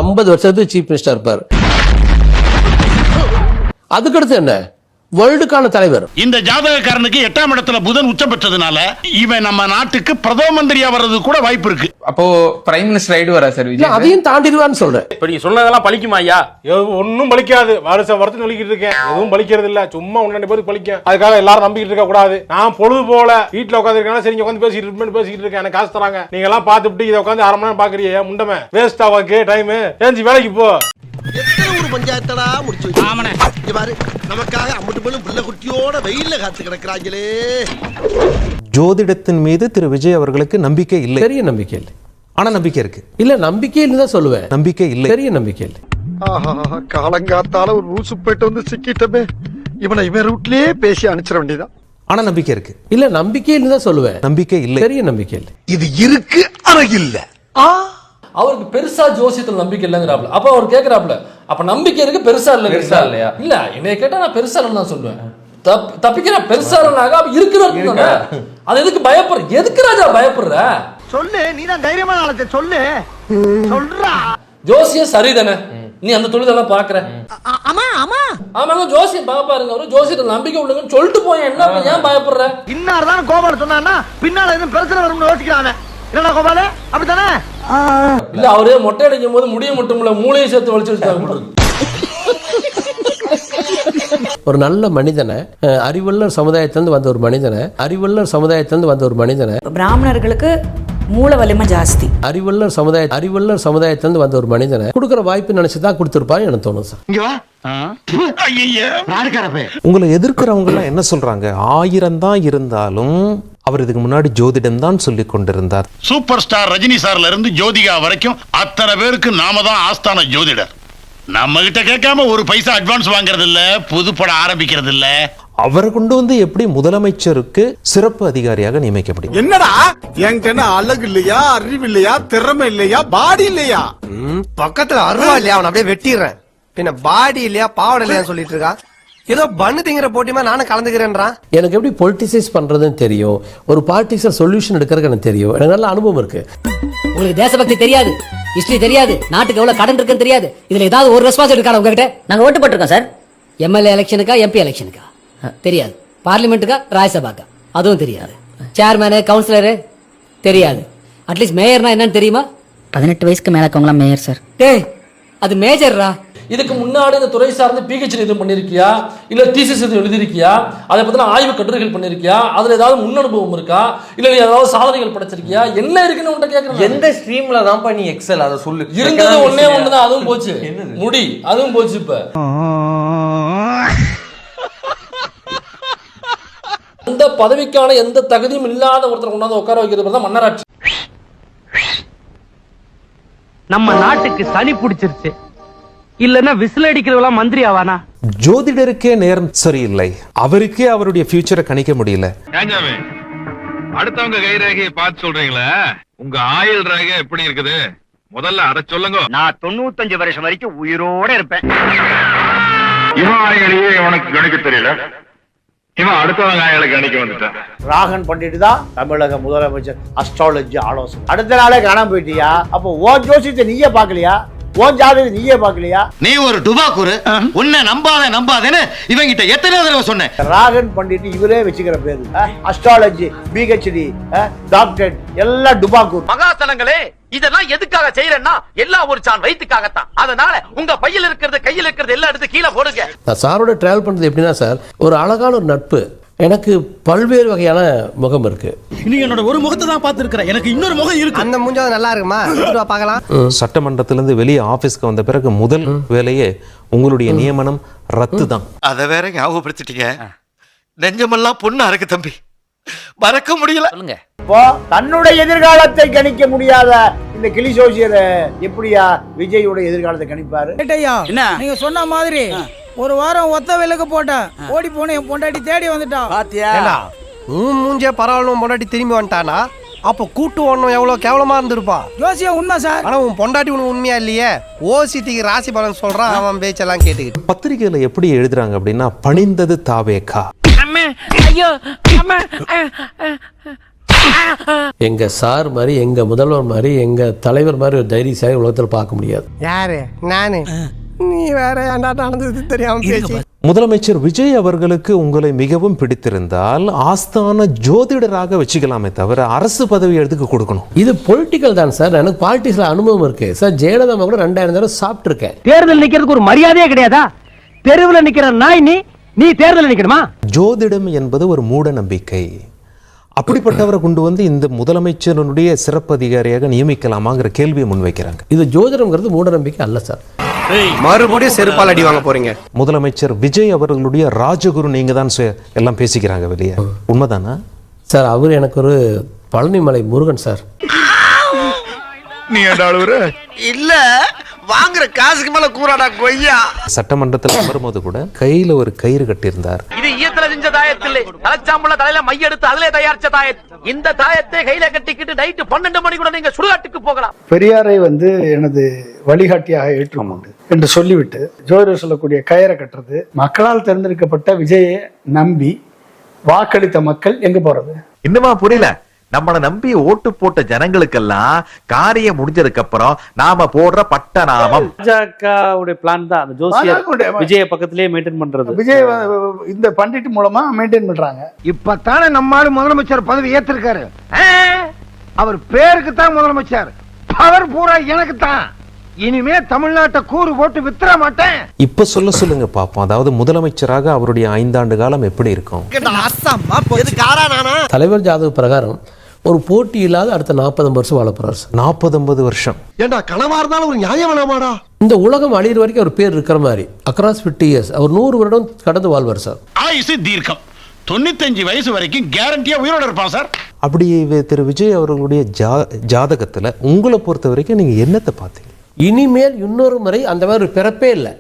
50 வருஷத்துக்கு chief minister இருப்பார். அதுக்கடுத்து என்ன, வேர்ல்டுக்கான தலைவர். இந்த ஜாதகக்காரனுக்கு 8ஆம் இடத்துல புதன் உச்சம் பெற்றதுனால இவன் நம்ம நாட்டுக்கு பிரதம மந்திரியா வர்றது கூட வாய்ப்பு இருக்கு. அப்போ பிரைம் மினிஸ்டர் ஆயிடு வரா சார் விஜய்? அதையும் தாண்டிடுவான்னு சொல்றேன். இப்ப நீங்க சொன்னதெல்லாம் பலிக்குமா ஐயா? ஒன்னும் பலிக்காது. வருஷம் சொல்லிக்கிட்டு இருக்கேன், எதுவும் பலிக்கிறது இல்ல. சும்மா உன்ன போது பலிக்கும். அதுக்காக எல்லாரும் நம்பிக்கிட்டு இருக்க கூடாது. நான் பொழுது போல வீட்டுல உட்காந்துருக்கேன், சரி உட்காந்து பேசிட்டு இருக்கேன், எனக்கு காசு தராங்க, நீங்க எல்லாம் பாத்துட்டு இதை உட்காந்து 1/2 மணி நேரம் பாக்குறீங்க, முண்டமே வேஸ்ட் ஆவாக்கு டைம். ஏஞ்சி வேலைக்கு போ. எத்தனை ஒரு பஞ்சாயத்தடா முடிச்சு வச்சு பாரு, நமக்காக அம்பட்டு பெண்ணும் பிள்ளை குட்டியோட வெயில்ல காத்து கிடக்குறாங்களே. ஜோதிடத்தின் மீது திரு விஜய் அவர்களுக்கு நம்பிக்கை இல்லை. பெரிய நம்பிக்கை இல்லை. ஆனா நம்பிக்கை இருக்கு. இல்ல நம்பிக்கை இல்லைன்னு தான் சொல்லுவேன். நம்பிக்கை இல்லை, பெரிய நம்பிக்கை இல்லை. காலங்காத்தால ஒரு ரூசு போயிட்டு வந்து சிக்கிட்டமே, இவனை இவன் ரூட்லயே பேசி அனுப்பிச்சிட வேண்டியதான். ஆனா நம்பிக்கை இருக்கு. இல்ல நம்பிக்கை இல்லைன்னு தான் சொல்லுவேன். நம்பிக்கை இல்லை, பெரிய நம்பிக்கை இல்லை. இது இருக்கு ஆனா இல்ல. அவருக்கு பெருசா ஜோசியத்துல நம்பிக்கை இல்லைங்கிறாப்ல. அப்ப அவர் கேக்குறாப்ல, அப்ப நம்பிக்கை இருக்கு பெருசா இல்லையா? இல்ல என்னைய கேட்டா நான் பெருசா இல்லைன்னு தான் சொல்லுவேன். தப்பிக்கிற பெருசா இல்லைனாக அப்ப இருக்கிற அது எதுக்கு பயப்படுற? எதுக்கு ராஜா பயப்படுற? சொல்லு, நீ தான் தைரியமான ஆளத்தை சொல்லு, சொல்றா. ஜோசியம் சரிதானே, நீ அந்த தொழிலெல்லாம் பாக்குற? ஆமா ஆமா ஆமாங்க, ஜோசியம் பாப்பாருங்க, அவரு ஜோசியத்துல நம்பிக்கை உள்ளங்கன்னு சொல்லிட்டு போய் என்ன ஏன் பயப்படுற? இன்னார்தான் கோபால சொன்னான்னா பின்னால எதுவும் பிரச்சனை வரும்னு யோசிக்கிறானே. என்னடா கோபால, அப்படித்தானே? இல்ல அவரே மொட்டை அடிக்கும் போது முடிய மட்டும் இல்ல மூளையை சேர்த்து வலிச்சு வச்சுட்டாங்க. ஒரு நல்ல மனிதனை, அறிவுள்ளர் சமுதாயத்திலிருந்து வந்த ஒரு மனிதனை பிராமணர்களுக்கு மூல வலிமை ஜாஸ்தி. அறிவுள்ளர் சமுதாயத்திலிருந்து வந்த ஒரு மனிதனை கொடுக்குற வாய்ப்பு நினைச்சுதான் கொடுத்திருப்பாரு எனக்கு தோணும் சார். உங்களை எதிர்க்கிறவங்க எல்லாம் என்ன சொல்றாங்க? 1000 தான் இருந்தாலும் அவர் இதுக்கு முன்னாடி ஜோதிடம் தான் சொல்லி கொண்டிருந்தார். சூப்பர் ஸ்டார் ரஜினி சார்ல இருந்து ஜோதிகா வரைக்கும் அத்தனை பேருக்கு நாம தான் ஆஸ்தான ஜோதிடர். நம்ம கிட்ட கேட்காம ஒரு பைசா அட்வான்ஸ் வாங்குறது இல்ல, புது படம் ஆரம்பிக்கிறது இல்ல. அவரை கொண்டு வந்து எப்படி முதலமைச்சருக்கு சிறப்பு அதிகாரியாக நியமிக்க முடியும்? என்னடா என்கிட்ட அழகு இல்லையா, அறிவு இல்லையா, திறமை இல்லையா, பாடி இல்லையா? பக்கத்துல அருவா இல்லையா, அவன் அப்படியே வெட்டிடுறேன். பின்ன பாடி இல்லையா, பாவடை இல்லையா சொல்லிட்டு இருக்கா. ஏதோ பண்ணு திங்கிற போட்டியுமா நானும் கலந்துக்கிறேன்றான். எனக்கு எப்படி பொலிட்டிசைஸ் பண்றதுன்னு தெரியும், ஒரு பார்ட்டிக்ஸ் சொல்யூஷன் எடுக்கிறதுக்கு எனக்கு தெரியும், எனக்கு நல்ல அனுபவம் இருக்கு. உங்களுக்கு தேசபக்தி தெரியாது, ஹிஸ்டரி தெரியாது, நாட்டுக்கு எவ்வளவு கடன் இருக்குன்னு தெரியாது. இதுல ஏதாவது ஒரு ரெஸ்பான்ஸ் எடுக்காத உங்ககிட்ட? நாங்க ஓட்டு போட்டிருக்கோம் சார். எம்எல்ஏ எலெக்ஷனுக்கா, எம்பி எலெக்ஷனுக்கா தெரியாது. பார்லிமெண்ட்டுக்கா, ராஜ்யசபாக்கா அதுவும் தெரியாது. சேர்மேனு, கவுன்சிலரு தெரியாது. அட்லீஸ்ட் மேயர்னா என்னன்னு தெரியுமா? 18 வயசுக்கு மேல இருக்கவங்களாம் மேயர் சார். டேய் அது மேஜர்ரா. இதுக்கு முன்னாடி இந்த துறை சார்ந்து PhD எதுவும் பண்ணிருக்கியா, இல்ல தீசிஸ் எதுவும் எழுதிருக்கியா, அதை பத்தின ஆய்வு கட்டுரைகள் பண்ணிருக்கியா, அதுல ஏதாவது முன் அனுபவம் இருக்கா, இல்ல நீ ஏதாவது சாதனைகள் படைச்சிருக்கியா, என்ன இருக்குன்னு உன்கிட்ட கேக்குறேன். எந்த ஸ்ட்ரீம்ல தான் நீ எக்ஸல் அதை சொல்லு. இருந்தது ஒண்ணே ஒண்ணுதான், அதுவும் போச்சு. முடி அதுவும் போச்சு. இப்ப அந்த பதவிக்கான எந்த தகுதியும் இல்லாத ஒருத்தர் கொண்டாந்து உட்கார வைக்கிறது தான் மன்னராட்சி. நம்ம நாட்டுக்கு சளி பிடிச்சிருச்சு, இல்லன்னா விசில் அடிக்கிறவெல்லாம் மந்திரி ஆவானா? ஜோதிடருக்கே நேரம் சரியில்லை, அவருக்கே அவருடைய ஃபியூச்சரை கணிக்க முடியல. அடுத்தவங்க கை ரேகையை பார்த்து சொல்றீங்களா? உங்க ஆயுள் ரேகை எப்படி இருக்குது முதல்ல அத சொல்லுங்க. நான் 95 வருஷம் வரைக்கும் உயிரோட இருப்பேன். இவன் ஆயுளையே இவனுக்கு கணிக்க தெரியல, இவன் அடுத்தவங்க ஆயுளை கணிக்க வந்துட்டான். ராகன் பண்ணிட்டு தான் தமிழக முதலமைச்சர் அஸ்ட்ராலஜி ஆலோசனை. அடுத்த நாளே காணாம போயிட்டியா? அப்போ ஓ ஜோசியத்தை நீயே பாக்கலையா? ஓன் ஜாதகத்தை நீயே பாக்கலையா? நீ ஒரு டுபாக்கூரு, உன்னை நம்பாதேன்னு இவங்கிட்ட எத்தனை தடவை சொன்னேன். ராகன் பண்டிட் இவரே வச்சுக்கிற பேரு அஸ்ட்ராலஜி, PhD, டாக்டர் எல்லாம் டுபாக்கூர். மகாசனங்களே, இதெல்லாம் எதுக்காக செய்யறேன்னா எல்லாம் ஒரு சான் வயிற்றுக்காகத்தான். அதனால உங்க பையில இருக்கிறது, கையில இருக்கிறது எல்லாம் எடுத்து கீழே போடுங்க. நான் சாரோட டிராவல் பண்றது எப்படின்னா சார், ஒரு அழகான ஒரு நட்பு. எனக்கு பல்வேறு வகையான முகம் இருக்கு. நீ என்னோட ஒரு முகத்தை தான் பார்த்திருக்கிற, எனக்கு இன்னொரு முகம் இருக்கு. அந்த மூஞ்சாவது நல்லா இருக்குமா? பார்க்கலாம். சட்டமன்றத்திலிருந்து வெளியே ஆபீஸ்க்கு வந்த பிறகு முதல் வேலையே உங்களுடைய நியமனம் ரத்து தான். அத வேற ஞாபகப்படுத்திட்டீங்க. நெஞ்சமெல்லாம் பொண்ணு அறக்கு தம்பி, மறக்க முடியல. சொல்லுங்க. இப்போ தன்னுடைய எதிர்காலத்தை கணிக்க முடியாத இந்த கிளி சோசியர் எப்படியா விஜயோட எதிர்காலத்தை கணிப்பாரு? நீங்க சொன்ன மாதிரி ஒரு வாரம் ஒத்த விலக்கு போட்டேன், ஓடி போன என் பொண்டாட்டி தேடி வந்துட்டான். பாத்தியா? மூஞ்சே பரவாயில்ல, பொண்டாட்டி திரும்பி வந்துட்டானா அப்ப கூட்டு ஒண்ணும் எவ்வளவு கேவலமா இருந்திருப்பா. ஜோசியம் உண்மை சார். ஆனா உன் பொண்டாட்டி ஒண்ணு உண்மையா இல்லையே. ஓசிட்டிக்கு ராசி பலன் சொல்றான், அவன் பேச்செல்லாம் கேட்டுக்கிட்டு. பத்திரிகையில எப்படி எழுதுறாங்க அப்படின்னா, பணிந்தது தாவேகா. ஐயோ எங்க சார் மாதிரி, எங்க முதல்வர் மாதிரி, எங்க தலைவர் மாதிரி ஒரு தைரியசாலி உலகத்தில் பார்க்க முடியாது. யாரு? நானு. நீ வேற ஏன்டா நடந்தது தெரியாம பேசி. முதலமைச்சர் விஜய் அவர்களுக்கு உங்களை மிகவும் பிடித்திருந்தால் ஆஸ்தான ஜோதிடராக வச்சுக்கலாமே தவிர அரசு பதவி எடுத்துக்க கொடுக்கணும். இது பொலிட்டிக்கல் தான் சார். எனக்கு பாலிட்டிக்ஸ்ல அனுபவம் இருக்கு சார். ஜெயலலிதா கூட 2000 தடவை சாப்பிட்டுருக்கேன். தேர்தல் நிக்கிறதுக்கு ஒரு மரியாதையே கிடையாதா? தெருவில் நிக்கிற நாய் நீ தேர்தல் நிக்கணுமா? ஜோதிடம் என்பது ஒரு மூட நம்பிக்கை. அப்படிப்பட்டவரை கொண்டு வந்து இந்த முதலமைச்சருடைய சிறப்பு அதிகாரியாக நியமிக்கலாமாங்கிற கேள்வியை முன்வைக்கிறாங்க. இது ஜோதிடம்ங்கிறது மூட நம்பிக்கை அல்ல சார். மறுபடியும் செருப்பால் அடி வாங்க போறீங்க. முதலமைச்சர் விஜய் அவர்களுடைய ராஜகுரு நீங்க தான் எல்லாம் பேசிக்கிறாங்க வெளியே, உண்மைதானா சார்? அவர் எனக்கு ஒரு பழனிமலை முருகன் சார். நீ இல்ல வாங்குற காசுக்கு மேல கூறாடா கொய்யா. சட்டமன்றத்தில் அமரும்போது கூட கையில ஒரு கயிறு கட்டியிருந்தார். இது ஈயத்துல செஞ்ச தாயத்தில்லை, தலைச்சாம்புள்ள தலையில மைய எடுத்து அதிலே தயாரிச்ச தாயத். இந்த தாயத்தை கையில கட்டிக்கிட்டு நைட்டு 12 மணி கூட நீங்க சுடுகாட்டுக்கு போகலாம். பெரியாரை எனது வழிகாட்டியாக ஏற்றுக்கொண்டு என்று சொல்லிவிட்டு ஜோதிடர் சொல்லக்கூடிய கயிறை கட்டுறது, மக்களால் தேர்ந்தெடுக்கப்பட்ட விஜயை நம்பி வாக்களித்த மக்கள் எங்க போறது? இன்னுமா புரியல? நம்மள நம்பி ஓட்டு போட்ட ஜனங்களுக்கெல்லாம் காரியம் முடிஞ்சதுக்கு அப்புறம் நாம போடுற பட்ட நாமம். பாஜகவுடைய பிளான் தான் அந்த ஜோசியர் விஜய பக்கத்திலேயே மெயின்டைன் பண்றது. விஜய் இந்த பண்டிட் மூலமா மெயின்டைன் பண்றாங்க. இப்பதானே நம்மால முதலமைச்சர் பதவி ஏத்திருக்காரு. அவர் பேருக்கு தான் முதலமைச்சர், பவர் பூரா எனக்கு தான். இனிமே தமிழ்நாட்டை கூறு போட்டு வித்துற மாட்டேன். இப்ப சொல்லுங்க பாப்போம். அதாவது முதலமைச்சராக அவருடைய 5 ஆண்டு காலம் எப்படி இருக்கும்? தலைவர் ஜாதக பிரகாரம் ஒரு போட்டி இல்லாத அடுத்த 40 வருஷம் வாழ போறாரு சார். 40 வருஷம். ஏண்டா கனவா இருந்தாலும் ஒரு நியாயம் வேணாமாடா? இந்த உலகம் அழியிற வரைக்கும் அவர் பேர் இருக்கிற மாதிரி அக்ராஸ் 50 இயர்ஸ் அவர் 100 வருடம் கடந்து வாழ்வார் சார். ஆயுசு தீர்க்கம் 95 வயசு வரைக்கும் கேரண்டியா உயிரோட இருப்பான் சார். அப்படி திரு விஜய் அவர்களுடைய ஜாதகத்துல உங்களை பொறுத்த வரைக்கும் நீங்க என்னத்தை பார்த்தீங்க? இனிமேல் இன்னொரு முறை அந்த மாதிரி ஒரு பிறப்பே இல்லை.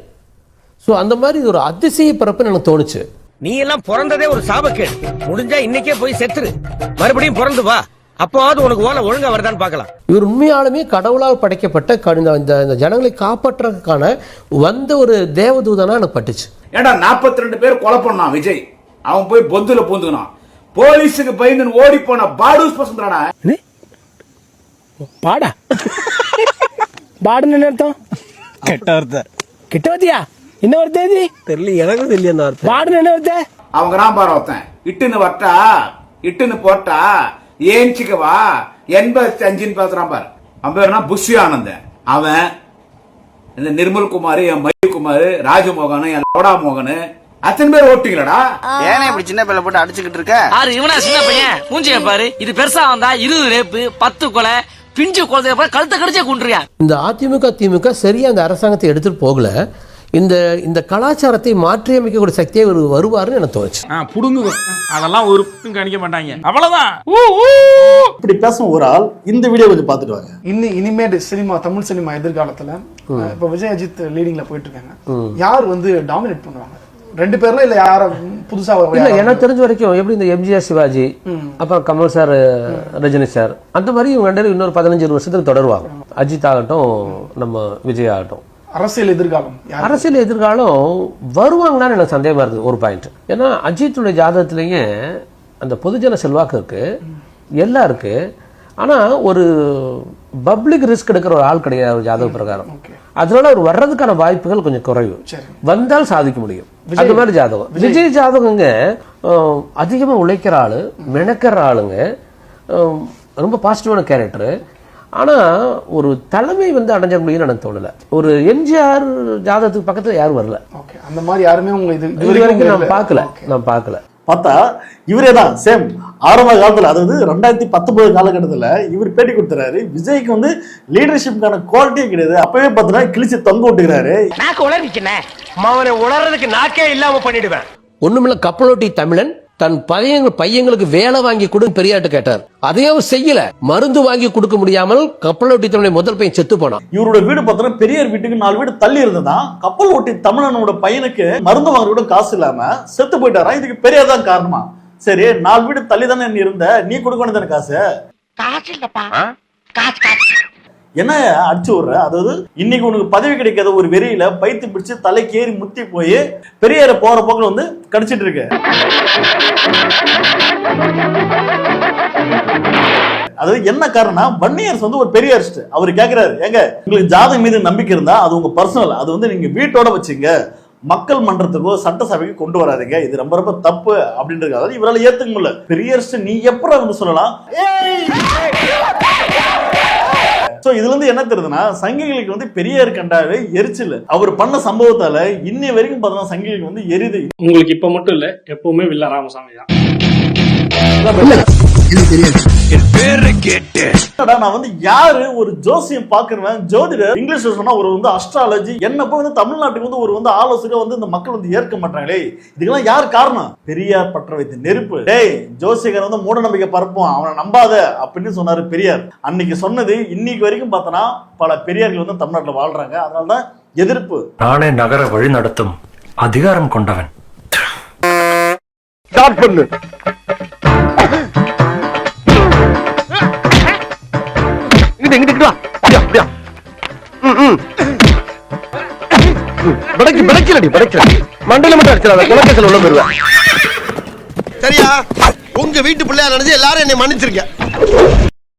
ஸோ அந்த மாதிரி ஒரு அதிசய பிறப்புன்னு எனக்கு தோணுச்சு. நீ எல்லாம் பிறந்ததே ஒரு சாபக்கேடு. முடிஞ்சா இன்னைக்கே போய் செத்துரு, மறுபடியும் பிறந்து வா. அப்போது உனக்கு ஓலை ஒழுங்கா வருதான்னு பார்க்கலாம். இவர் உண்மையாலுமே கடவுளால் படைக்கப்பட்ட இந்த ஜனங்களை காப்பாற்றுறதுக்கான வந்த ஒரு தேவதூதனா எனக்கு பட்டுச்சு. ஏடா 42 பேர் கொலை பண்ணான் விஜய். அவன் போய் பொந்துல பூந்துக்கணும். போலீஸுக்கு பயந்து ஓடி போன பாடூஸ் பசங்கடா. பாடா பாடுன்னு அர்த்தம்? கெட்ட வார்த்தை. கெட்ட வார்த்தையா? என்ன வார்த்தை இது? தெரியல, எனக்கு தெரியல அந்த வார்த்தை. பாடுன்னு என்ன வார்த்தை? அவங்க ராம்பார ஒருத்தன் இட்டுன்னு வட்டா இட்டுன்னு போட்டா ஏஞ்சிக்கவா 85 பாத்துறான் பாரு. அவன் பேருனா புஷி ஆனந்தன். அவன் இந்த நிர்மல் குமார், என் மயில்குமார், ராஜமோகன், என் லோடா மோகன், அத்தனை பேர் ஓட்டிங்களடா. ஏன்னா இப்படி சின்ன பையல போட்டு அடிச்சுக்கிட்டு இருக்க? ஆறு இவனா சின்ன பையன் மூஞ்சிய பாரு. இது பெருசா வந்தா 20 ரேப்பு 10 கொலை பிஞ்சு குழந்தைய கழுத்தை கடிச்சே கொண்டுறியா. இந்த திமுக சரியா அந்த அரசாங்கத்தை எடுத்துட்டு போகல. இந்த கலாச்சாரத்தை மாற்றி அமைக்கக்கூடிய சக்தியை வருவாருன்னு எனக்கு தோணுச்சு. புடுங்குங்க, அதெல்லாம் ஒரு கணிக்க மாட்டாங்க, அவ்வளவுதான். இப்படி பேசும் ஒரு ஆள் இந்த வீடியோ கொஞ்சம் பார்த்துட்டு வாங்க. இனிமேல் சினிமா, தமிழ் சினிமா எதிர்காலத்துல இப்ப விஜய் அஜித் லீடிங்ல போயிட்டு இருக்காங்க. யார் டாமினேட் பண்ணுவாங்க? 2 பேர்ல இல்ல யார புதுசா? இல்ல எனக்கு தெரிஞ்ச வரைக்கும் எப்படி இந்த எம்ஜிஆர் சிவாஜி, அப்புறம் கமல் சார், ரஜினி சார், அந்த மாதிரி இவங்க 2 இன்னொரு 15 வருஷத்துக்கு தொடருவாங்க. அஜித் ஆகட்டும், நம்ம விஜய் ஆகட்டும். அரசியல் எதிர்காலம் வருவாங்கன்னு எனக்கு சந்தேகமா இருக்குது ஒரு பாயிண்ட். ஏன்னா அஜித்துடைய ஜாதகத்திலேயே அந்த பொதுஜன செல்வாக்கு இருக்கு, எல்லாம் இருக்கு. ஆனா ஒரு பப்ளிக் ரிஸ்க் எடுக்கிற ஒரு ஆள் கிடையாது ஒரு ஜாதக பிரகாரம். அதனால அவர் வர்றதுக்கான வாய்ப்புகள் கொஞ்சம் குறைவு. வந்தால் சாதிக்க முடியும் அந்த மாதிரி ஜாதகம். விஜய் ஜாதகங்க அதிகமா உழைக்கிற ஆளு, மெனக்கிற ஆளுங்க, ரொம்ப பாசிட்டிவான கேரக்டர். ஆனா ஒரு தலைமை அடைஞ்ச முடியும்னு எனக்கு தோணல. ஒரு எம்ஜிஆர் ஜாதகத்துக்கு பக்கத்துல யாரும் வரல. அந்த மாதிரி யாருமே இது வரைக்கும் நான் பார்க்கல. பார்த்தா இவரே தான் சேம் ஆரம்ப காலத்துல, அதாவது 2019 காலகட்டத்துல இவர் பேட்டி கொடுத்துறாரு. விஜய்க்கு லீடர்ஷிப்கான குவாலிட்டியே கிடையாது. அப்பவே பார்த்தீங்கன்னா கிழிச்சு தொங்க விட்டுக்கிறாரு. நாக்கு உளறிக்கிறேன், அவனை உளறதுக்கு நாக்கே இல்லாம பண்ணிடுவேன். ஒண்ணுமில்ல, கப்பலோட்டி தமிழன் தன் பையங்களுக்கு வேலை வாங்கி கொடுன்னு பெரியார்ட்ட கேட்டார். அதையும் செய்யல. மருந்து வாங்கி கொடுக்க முடியாமல் கப்பல் ஓட்டி தமிழ் முதல் பையன் செத்து போனான். இவரோட வீடு பார்த்தா பெரியார் வீட்டுக்கு 4 வீடு தள்ளி இருந்ததான். கப்பல் ஓட்டி தமிழனோட பையனுக்கு மருந்து வாங்க கூட காசு இல்லாம செத்து போயிட்டாரா? இதுக்கு பெரியார் தான் காரணமா? சரி, 4 வீடு தள்ளி தானே நீ இருந்த, நீ கொடுக்க வேண்டியதானே காசு? காசு இல்லப்பா, காசு என்ன அடிச்சு விடுற? அதாவது இன்னைக்கு உனக்கு பதவி கிடைக்காத ஒரு வெறியில பைத்து பிடிச்சு தலைக்கு ஏறி முத்தி போய் பெரியார போற போக்குல கடிச்சிட்டு இருக்கு. அது என்ன காரணம்னா வன்னியர்ஸ் வந்து ஒரு பெரியாரிஸ்ட். அவர் கேக்குறாரு, ஏங்க உங்களுக்கு ஜாதகம் மீது நம்பிக்கை இருந்தா அது உங்க பர்சனல், அது வந்து நீங்க வீட்டோட வச்சுங்க, மக்கள் மன்றத்துக்கோ சட்டசபைக்கு கொண்டு வராதீங்க, இது ரொம்ப ரொம்ப தப்பு அப்படின்றது. அதாவது இவரால் ஏத்துக்க முடியல. பெரியாரிஸ்ட் நீ எப்பறம் வந்து சொல்லலாம்? சோ இதுல இருந்து என்ன தெரியுதுன்னா, சங்கிகளுக்கு வந்து பெரியார் கண்டாவே எரிச்சல். அவர் பண்ண சம்பவத்தால இன்னை வரைக்கும் பார்த்தா சங்கிகளுக்கு வந்து எரிது. உங்களுக்கு இப்ப மட்டும் இல்ல, எப்பவுமே வில்ல ராமசாமி தான். நான் வந்து யாரு ஒரு ஜோசியம் பாக்குறேன், ஜோதிடர் இங்கிலீஷ்ல சொன்னா ஒரு வந்து அஸ்ட்ராலஜி, என்ன போய் வந்து தமிழ்நாட்டுக்கு வந்து ஒரு வந்து ஆலோசகர் வந்து இந்த மக்கள் வந்து ஏற்க மாட்டாங்களே, இதுக்கெல்லாம் யார் காரணம்? பெரியார் பற்ற வைத்த நெருப்பு. டேய் ஜோசியர் வந்து மூட நம்பிக்கை பரப்பும், அவனை நம்பாத அப்படின்னு சொன்னாரு பெரியார். அன்னைக்கு சொன்னது இன்னைக்கு வரைக்கும் பார்த்தனா பல பெரியார்கள் வந்து தமிழ்நாட்டுல வாழ்றாங்க. அதனாலதான் எதிர்ப்பு. நானே நகர வழி நடத்தும் அதிகாரம் கொண்டவன். ஸ்டார்ட் பண்ணு. இங்கிட்டு வா. அப்படியா மண்டல மட்டும் அடிச்சிடாத, குலக்கேசல் உள்ள போயிருவேன். சரியா? உங்க வீட்டு பிள்ளையா நினைச்சு எல்லாரும் என்னை மன்னிச்சிருக்க.